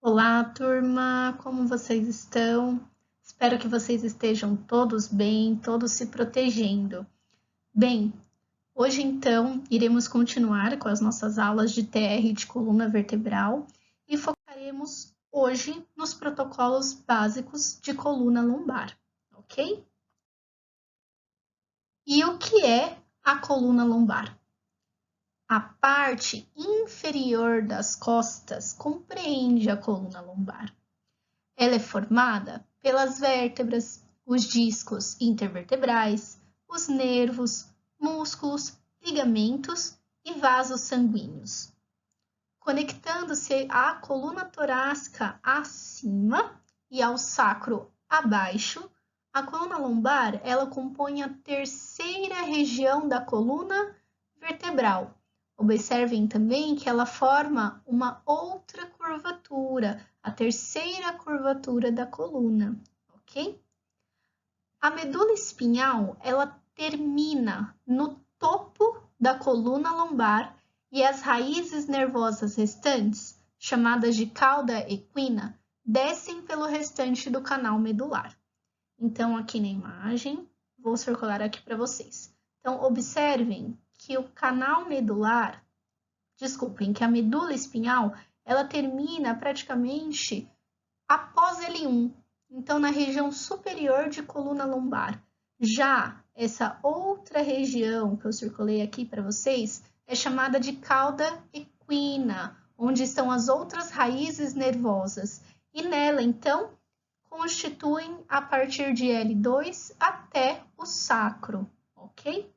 Olá, turma! Como vocês estão? Espero que vocês estejam todos bem, todos se protegendo. Bem, hoje então iremos continuar com as nossas aulas de TR de coluna vertebral e focaremos hoje nos protocolos básicos de coluna lombar, ok? E o que é a coluna lombar? A parte inferior das costas compreende a coluna lombar. Ela é formada pelas vértebras, os discos intervertebrais, os nervos, músculos, ligamentos e vasos sanguíneos. Conectando-se à coluna torácica acima e ao sacro abaixo, a coluna lombar ela compõe a terceira região da coluna vertebral. Observem também que ela forma uma outra curvatura, a terceira curvatura da coluna, ok? A medula espinhal, ela termina no topo da coluna lombar e as raízes nervosas restantes, chamadas de cauda equina, descem pelo restante do canal medular. Então, aqui na imagem, vou circular aqui para vocês. Então, observem que o canal medular, que a medula espinhal, ela termina praticamente após L1, então na região superior de coluna lombar. Já essa outra região que eu circulei aqui para vocês é chamada de cauda equina, onde estão as outras raízes nervosas. E nela, então, constituem a partir de L2 até o sacro, ok?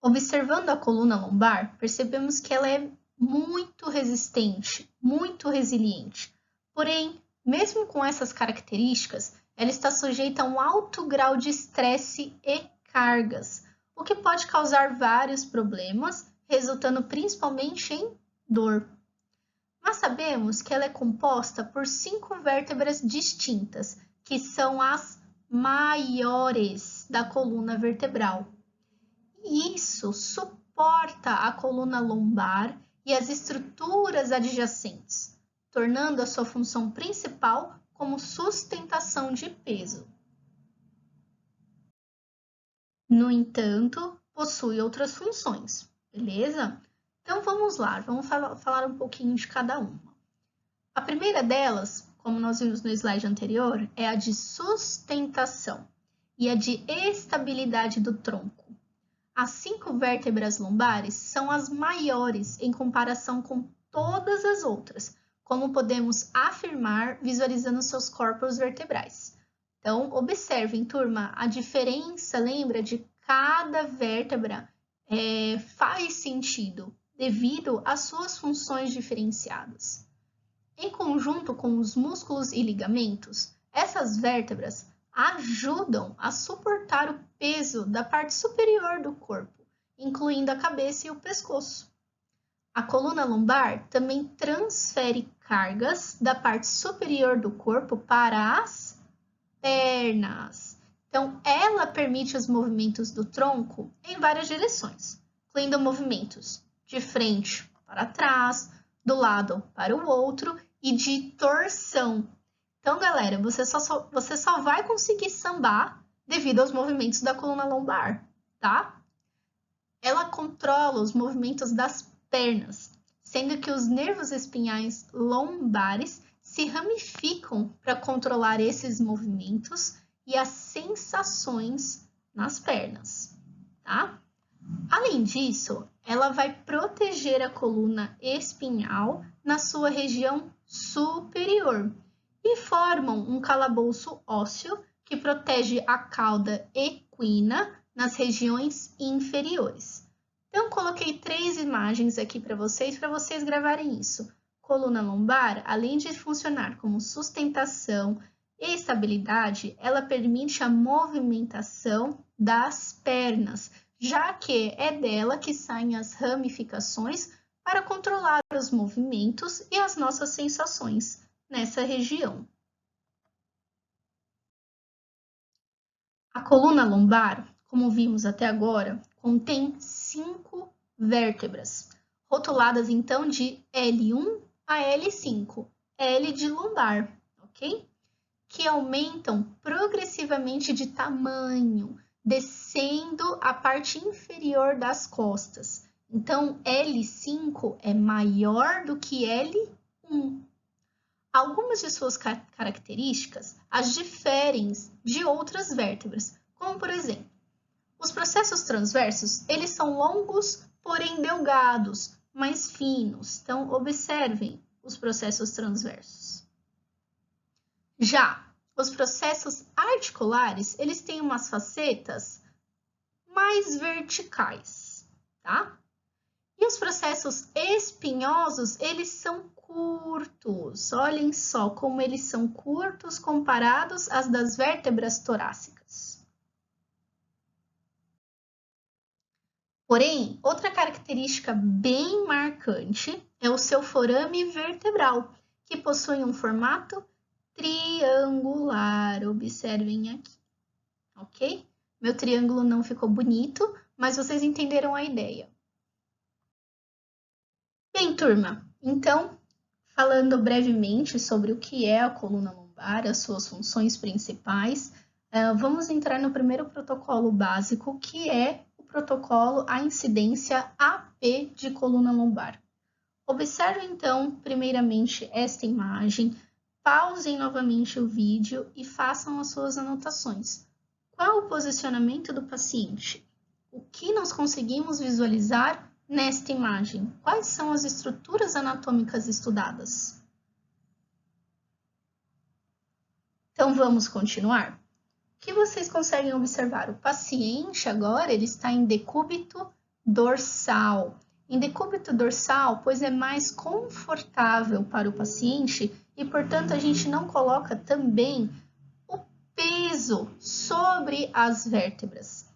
Observando a coluna lombar, percebemos que ela é muito resistente, muito resiliente. Porém, mesmo com essas características, ela está sujeita a um alto grau de estresse e cargas, o que pode causar vários problemas, resultando principalmente em dor. Mas sabemos que ela é composta por 5 vértebras distintas, que são as maiores da coluna vertebral. E isso suporta a coluna lombar e as estruturas adjacentes, tornando a sua função principal como sustentação de peso. No entanto, possui outras funções, beleza? Então vamos lá, vamos falar um pouquinho de cada uma. A primeira delas, como nós vimos no slide anterior, é a de sustentação e a de estabilidade do tronco. As 5 vértebras lombares são as maiores em comparação com todas as outras, como podemos afirmar visualizando seus corpos vertebrais. Então, observem, turma, a diferença, lembra, de cada vértebra faz sentido devido às suas funções diferenciadas. Em conjunto com os músculos e ligamentos, essas vértebras ajudam a suportar o peso da parte superior do corpo, incluindo a cabeça e o pescoço. A coluna lombar também transfere cargas da parte superior do corpo para as pernas. Então, ela permite os movimentos do tronco em várias direções, incluindo movimentos de frente para trás, do lado para o outro e de torção. Então, galera, você só vai conseguir sambar devido aos movimentos da coluna lombar, tá? Ela controla os movimentos das pernas, sendo que os nervos espinhais lombares se ramificam para controlar esses movimentos e as sensações nas pernas, tá? Além disso, ela vai proteger a coluna espinhal na sua região superior e formam um calabouço ósseo que protege a cauda equina nas regiões inferiores. Então, coloquei 3 imagens aqui para vocês gravarem isso. Coluna lombar, além de funcionar como sustentação e estabilidade, ela permite a movimentação das pernas, já que é dela que saem as ramificações para controlar os movimentos e as nossas sensações nessa região. A coluna lombar, como vimos até agora, contém 5 vértebras, rotuladas então de L1 a L5, L de lombar, ok? Que aumentam progressivamente de tamanho, descendo a parte inferior das costas. Então, L5 é maior do que L1. Algumas de suas características as diferem de outras vértebras, como por exemplo, os processos transversos, eles são longos, porém delgados, mais finos. Então, observem os processos transversos. Já os processos articulares, eles têm umas facetas mais verticais, tá? E os processos espinhosos, eles são curtos. Olhem só como eles são curtos comparados às das vértebras torácicas. Porém, outra característica bem marcante é o seu forame vertebral, que possui um formato triangular. Observem aqui, ok? Meu triângulo não ficou bonito, mas vocês entenderam a ideia. Bem, turma, então, falando brevemente sobre o que é a coluna lombar, as suas funções principais, vamos entrar no primeiro protocolo básico, que é o protocolo à incidência AP de coluna lombar. Observe, então, primeiramente esta imagem, pausem novamente o vídeo e façam as suas anotações. Qual o posicionamento do paciente? O que nós conseguimos visualizar nesta imagem? Quais são as estruturas anatômicas estudadas? Então, vamos continuar? O que vocês conseguem observar? O paciente agora ele está em decúbito dorsal. Em decúbito dorsal, pois é mais confortável para o paciente e, portanto, a gente não coloca também o peso sobre as vértebras.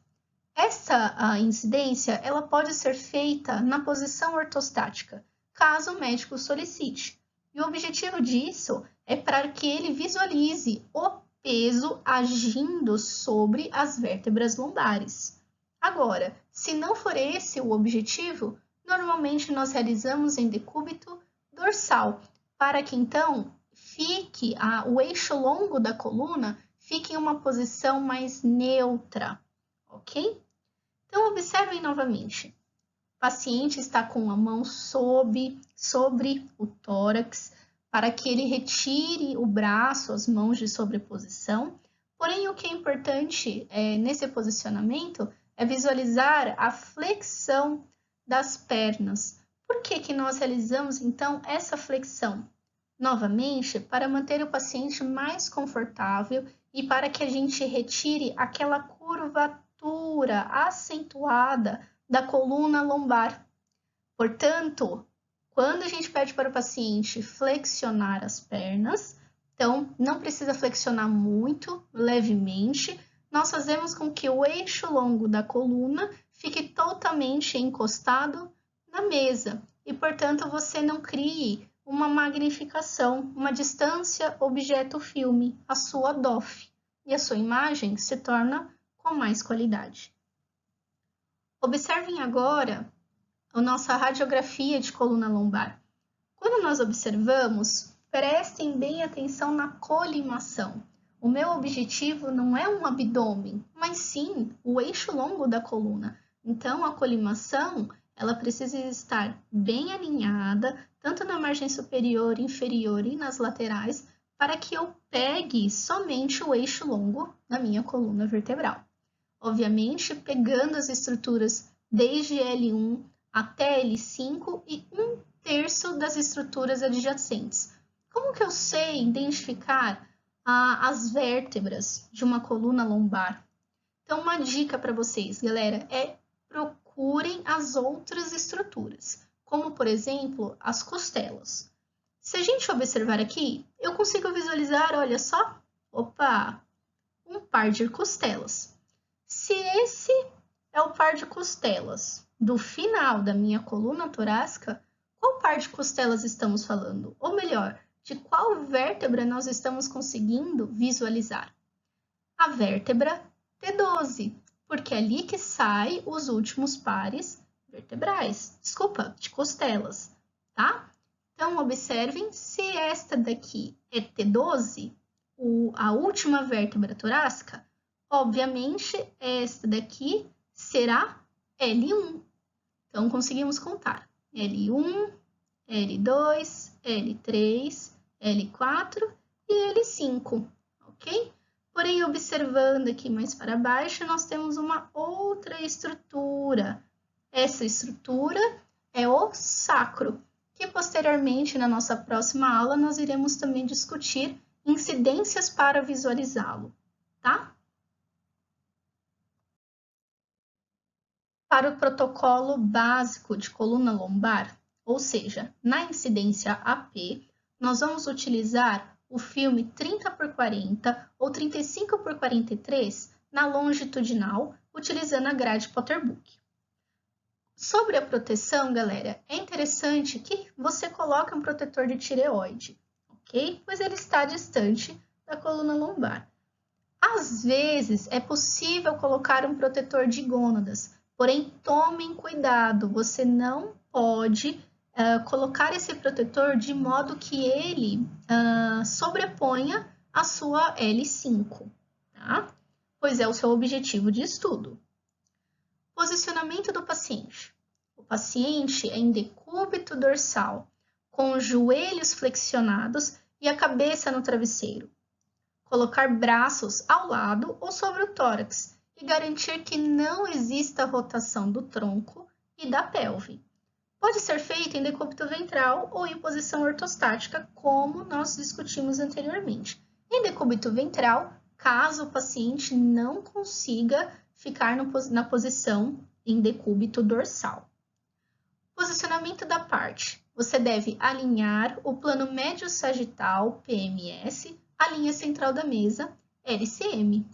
Essa incidência ela pode ser feita na posição ortostática, caso o médico solicite. E o objetivo disso é para que ele visualize o peso agindo sobre as vértebras lombares. Agora, se não for esse o objetivo, normalmente nós realizamos em decúbito dorsal, para que então fique o eixo longo da coluna fique em uma posição mais neutra, ok? Então, observem novamente. O paciente está com a mão sobre o tórax, para que ele retire o braço, as mãos de sobreposição. Porém, o que é importante nesse posicionamento é visualizar a flexão das pernas. Por que nós realizamos, então, essa flexão? Novamente, para manter o paciente mais confortável e para que a gente retire aquela curvatura acentuada da coluna lombar. Portanto, quando a gente pede para o paciente flexionar as pernas, então não precisa flexionar muito, levemente, nós fazemos com que o eixo longo da coluna fique totalmente encostado na mesa e, portanto, você não crie uma magnificação, uma distância objeto-filme, a sua DOF, e a sua imagem se torna com mais qualidade. Observem agora a nossa radiografia de coluna lombar. Quando nós observamos, prestem bem atenção na colimação. O meu objetivo não é um abdômen, mas sim o eixo longo da coluna. Então, a colimação, ela precisa estar bem alinhada, tanto na margem superior, inferior e nas laterais, para que eu pegue somente o eixo longo da minha coluna vertebral. Obviamente, pegando as estruturas desde L1 até L5 e 1/3 das estruturas adjacentes. Como que eu sei identificar as vértebras de uma coluna lombar? Então, uma dica para vocês, galera, é procurem as outras estruturas, como, por exemplo, as costelas. Se a gente observar aqui, eu consigo visualizar, olha só, um par de costelas. Se esse é o par de costelas do final da minha coluna torácica, qual par de costelas estamos falando? Ou melhor, de qual vértebra nós estamos conseguindo visualizar? A vértebra T12, porque é ali que saem os últimos pares vertebrais, desculpa, de costelas, tá? Então, observem, se esta daqui é T12, a última vértebra torácica, obviamente, esta daqui será L1. Então, conseguimos contar L1, L2, L3, L4 e L5, ok? Porém, observando aqui mais para baixo, nós temos uma outra estrutura. Essa estrutura é o sacro, que posteriormente, na nossa próxima aula, nós iremos também discutir incidências para visualizá-lo, tá? Para o protocolo básico de coluna lombar, ou seja, na incidência AP, nós vamos utilizar o filme 30x40 ou 35x43 na longitudinal, utilizando a grade Potterbook. Sobre a proteção, galera, é interessante que você coloque um protetor de tireoide, ok? Pois ele está distante da coluna lombar. Às vezes, é possível colocar um protetor de gônadas, porém, tomem cuidado, você não pode colocar esse protetor de modo que ele sobreponha a sua L5, tá? Pois é o seu objetivo de estudo. Posicionamento do paciente. O paciente é em decúbito dorsal, com os joelhos flexionados e a cabeça no travesseiro. Colocar braços ao lado ou sobre o tórax e garantir que não exista rotação do tronco e da pelve. Pode ser feito em decúbito ventral ou em posição ortostática, como nós discutimos anteriormente. Em decúbito ventral, caso o paciente não consiga ficar na posição em decúbito dorsal. Posicionamento da parte. Você deve alinhar o plano médio sagital, PMS, a linha central da mesa, LCM.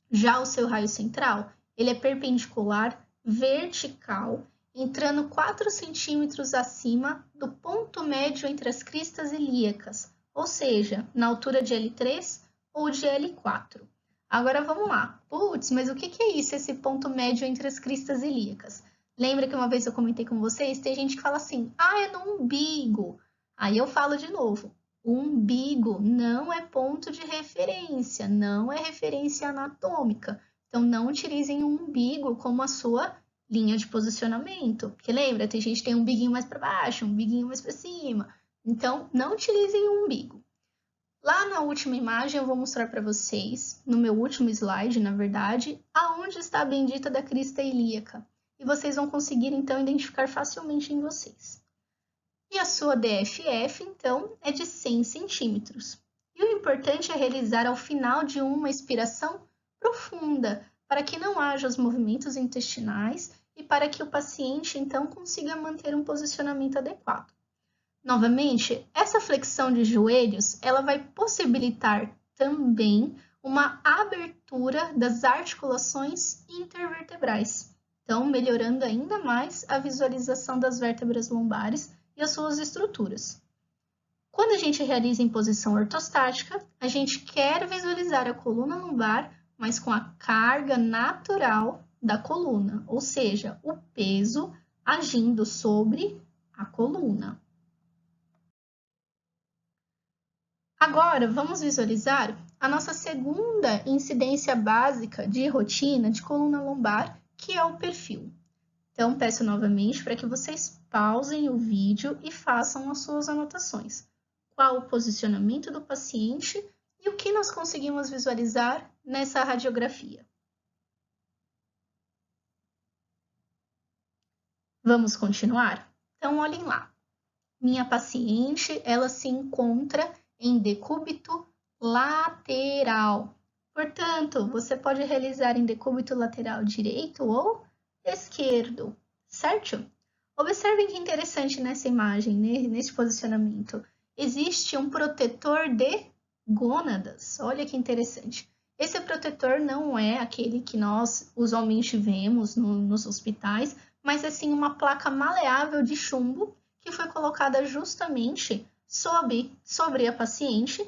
Já o seu raio central, ele é perpendicular, vertical, entrando 4 centímetros acima do ponto médio entre as cristas ilíacas, ou seja, na altura de L3 ou de L4. Agora vamos lá. Putz, mas o que é isso, esse ponto médio entre as cristas ilíacas? Lembra que uma vez eu comentei com vocês, tem gente que fala assim, é no umbigo. Aí eu falo de novo, o umbigo não é ponto de referência, não é referência anatômica. Então, não utilizem o umbigo como a sua linha de posicionamento. Porque lembra, tem gente que tem um umbiguinho mais para baixo, um umbiguinho mais para cima. Então, não utilizem o umbigo. Lá na última imagem eu vou mostrar para vocês, no meu último slide, na verdade, aonde está a bendita da crista ilíaca. E vocês vão conseguir, então, identificar facilmente em vocês. E a sua DFF, então, é de 100 centímetros. E o importante é realizar ao final de uma expiração profunda, para que não haja os movimentos intestinais e para que o paciente, então, consiga manter um posicionamento adequado. Novamente, essa flexão de joelhos, ela vai possibilitar também uma abertura das articulações intervertebrais, então melhorando ainda mais a visualização das vértebras lombares e as suas estruturas. Quando a gente realiza em posição ortostática, a gente quer visualizar a coluna lombar, mas com a carga natural da coluna, ou seja, o peso agindo sobre a coluna. Agora, vamos visualizar a nossa segunda incidência básica de rotina de coluna lombar, que é o perfil. Então, peço novamente para que vocês pausem o vídeo e façam as suas anotações. Qual o posicionamento do paciente e o que nós conseguimos visualizar nessa radiografia. Vamos continuar? Então, olhem lá. Minha paciente, ela se encontra em decúbito lateral. Portanto, você pode realizar em decúbito lateral direito ou esquerdo, certo? Observem que interessante nessa imagem, nesse posicionamento. Existe um protetor de gônadas. Olha que interessante. Esse protetor não é aquele que nós usualmente vemos nos hospitais, mas é sim uma placa maleável de chumbo que foi colocada justamente sobre a paciente,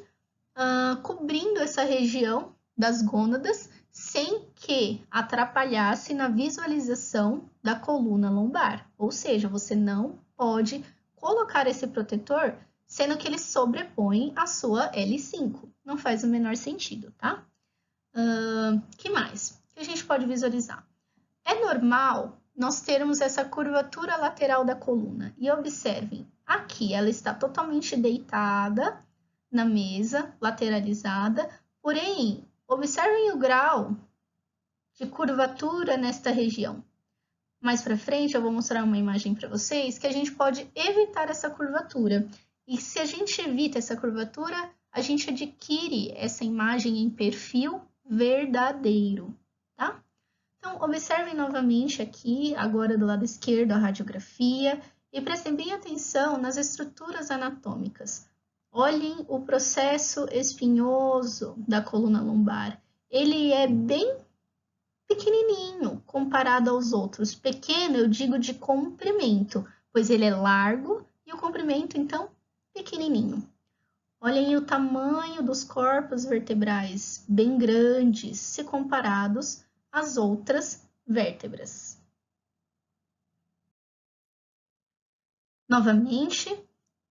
cobrindo essa região das gônadas, sem que atrapalhasse na visualização da coluna lombar. Ou seja, você não pode colocar esse protetor sendo que ele sobrepõe a sua L5. Não faz o menor sentido, tá? Que mais? Que a gente pode visualizar? É normal nós termos essa curvatura lateral da coluna. E observem, aqui ela está totalmente deitada na mesa, lateralizada, porém, observem o grau de curvatura nesta região. Mais para frente eu vou mostrar uma imagem para vocês que a gente pode evitar essa curvatura. E se a gente evita essa curvatura, a gente adquire essa imagem em perfil verdadeiro, tá? Então, observem novamente aqui, agora do lado esquerdo, a radiografia e prestem bem atenção nas estruturas anatômicas. Olhem o processo espinhoso da coluna lombar. Ele é bem pequenininho comparado aos outros. Pequeno, eu digo de comprimento, pois ele é largo e o comprimento, então, pequenininho. Olhem o tamanho dos corpos vertebrais, bem grandes, se comparados às outras vértebras. Novamente,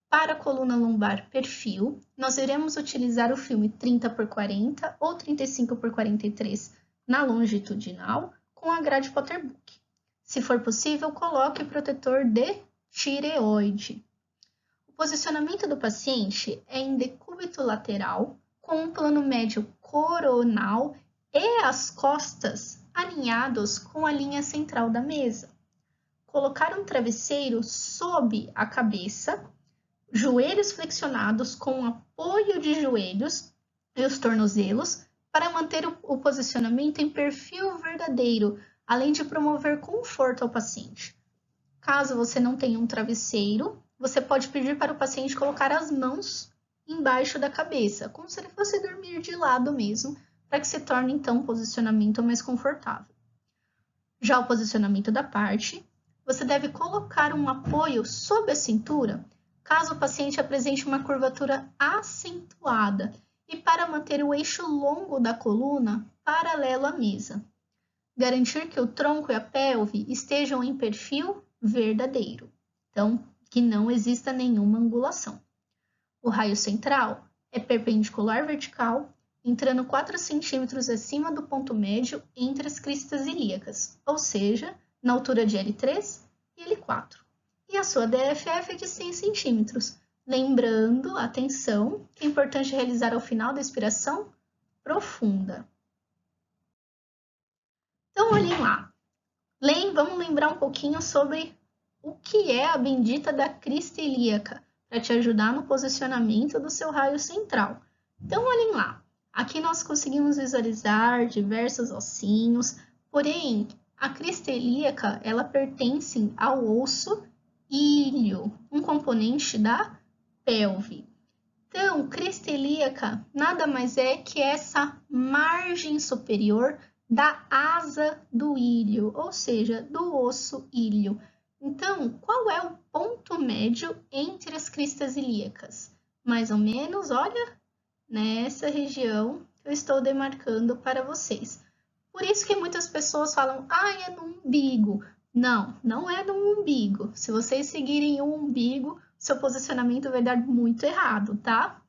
para a coluna lombar perfil, nós iremos utilizar o filme 30x40 ou 35x43 na longitudinal com a grade Potterbook. Se for possível, coloque o protetor de tireoide. O posicionamento do paciente é em decúbito lateral, com um plano médio coronal e as costas alinhados com a linha central da mesa. Colocar um travesseiro sob a cabeça, joelhos flexionados com apoio de joelhos e os tornozelos para manter o posicionamento em perfil verdadeiro, além de promover conforto ao paciente. Caso você não tenha um travesseiro, você pode pedir para o paciente colocar as mãos embaixo da cabeça, como se ele fosse dormir de lado mesmo, para que se torne então um posicionamento mais confortável. Já o posicionamento da parte, você deve colocar um apoio sob a cintura, caso o paciente apresente uma curvatura acentuada e para manter o eixo longo da coluna paralelo à mesa. Garantir que o tronco e a pelve estejam em perfil verdadeiro, então que não exista nenhuma angulação. O raio central é perpendicular vertical, entrando 4 centímetros acima do ponto médio entre as cristas ilíacas, ou seja, na altura de L3 e L4. E a sua DFF é de 100 centímetros. Lembrando, atenção, que é importante realizar ao final da expiração profunda. Então, olhem lá. Vamos lembrar um pouquinho sobre o que é a bendita da crista ilíaca, para te ajudar no posicionamento do seu raio central. Então, olhem lá. Aqui nós conseguimos visualizar diversos ossinhos, porém, a crista ilíaca, ela pertence ao osso íleo, um componente da pelve. Então, crista ilíaca nada mais é que essa margem superior da asa do ilho, ou seja, do osso íleo. Então, qual é o ponto médio entre as cristas ilíacas? Mais ou menos, olha, nessa região que eu estou demarcando para vocês. Por isso que muitas pessoas falam, é no umbigo. Não, não é no umbigo. Se vocês seguirem o umbigo, seu posicionamento vai dar muito errado, tá?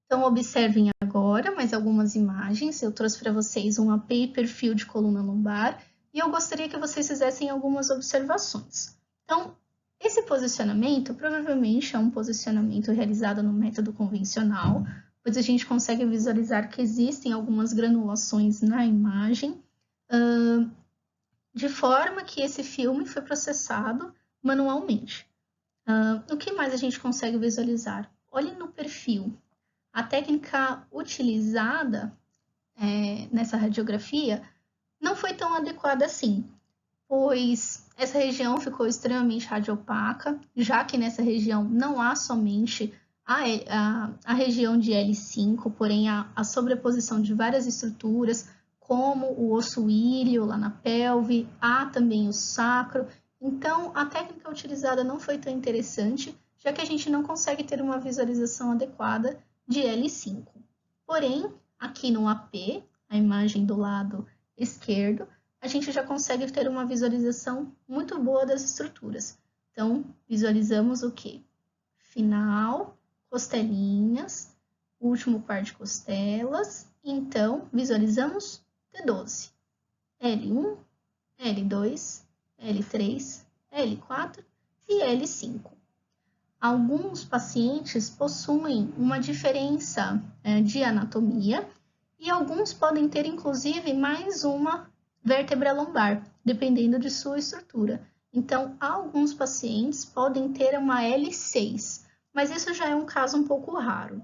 Então, observem agora mais algumas imagens. Eu trouxe para vocês um AP e perfil de coluna lombar e eu gostaria que vocês fizessem algumas observações. Então, esse posicionamento provavelmente é um posicionamento realizado no método convencional, pois a gente consegue visualizar que existem algumas granulações na imagem, de forma que esse filme foi processado manualmente. O que mais a gente consegue visualizar? Olhem no perfil. A técnica utilizada nessa radiografia não foi tão adequada assim, pois essa região ficou extremamente radiopaca, já que nessa região não há somente a região de L5, porém a sobreposição de várias estruturas, como o osso íleo lá na pelve, há também o sacro. Então, a técnica utilizada não foi tão interessante, já que a gente não consegue ter uma visualização adequada de L5. Porém, aqui no AP, a imagem do lado esquerdo, a gente já consegue ter uma visualização muito boa das estruturas. Então, visualizamos o quê? Final, costelinhas, último par de costelas. Então, visualizamos T12. L1, L2, L3, L4 e L5. Alguns pacientes possuem uma diferença de anatomia e alguns podem ter, inclusive, mais uma vértebra lombar, dependendo de sua estrutura. Então, alguns pacientes podem ter uma L6, mas isso já é um caso um pouco raro.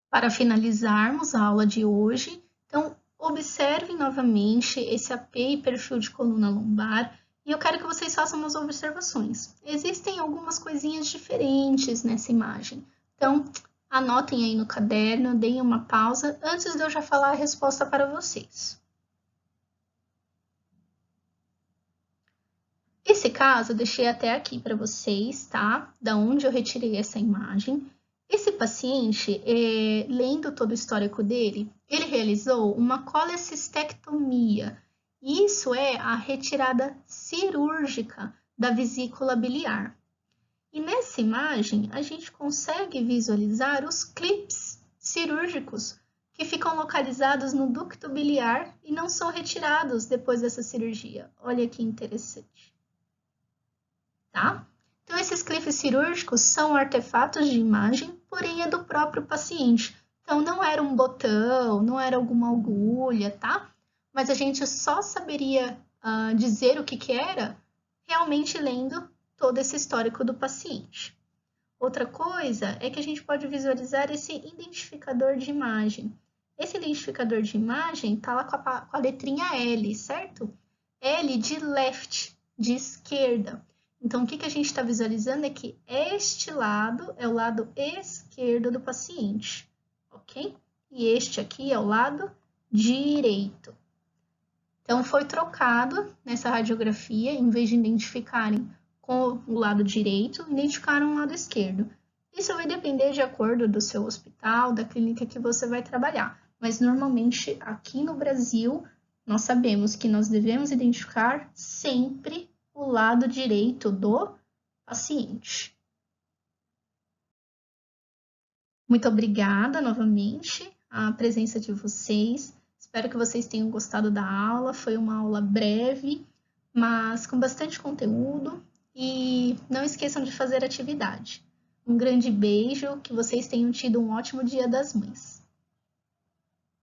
Para finalizarmos a aula de hoje, então, observem novamente esse AP e perfil de coluna lombar e eu quero que vocês façam umas observações. Existem algumas coisinhas diferentes nessa imagem, então, anotem aí no caderno, deem uma pausa antes de eu já falar a resposta para vocês. Esse caso eu deixei até aqui para vocês, tá? Da onde eu retirei essa imagem. Esse paciente, lendo todo o histórico dele, ele realizou uma colecistectomia. Isso é a retirada cirúrgica da vesícula biliar. E nessa imagem, a gente consegue visualizar os clips cirúrgicos que ficam localizados no ducto biliar e não são retirados depois dessa cirurgia. Olha que interessante. Tá? Então, esses clipes cirúrgicos são artefatos de imagem, porém é do próprio paciente. Então, não era um botão, não era alguma agulha, tá? Mas a gente só saberia dizer o que era realmente lendo todo esse histórico do paciente. Outra coisa é que a gente pode visualizar esse identificador de imagem. Esse identificador de imagem está lá com a letrinha L, certo? L de left, de esquerda. Então, o que a gente está visualizando é que este lado é o lado esquerdo do paciente, ok? E este aqui é o lado direito. Então, foi trocado nessa radiografia, em vez de identificarem com o lado direito, identificaram o lado esquerdo. Isso vai depender de acordo do seu hospital, da clínica que você vai trabalhar. Mas, normalmente, aqui no Brasil, nós sabemos que nós devemos identificar sempre o lado direito do paciente. Muito obrigada novamente a presença de vocês. Espero que vocês tenham gostado da aula. Foi uma aula breve, mas com bastante conteúdo. E não esqueçam de fazer atividade. Um grande beijo, que vocês tenham tido um ótimo Dia das Mães.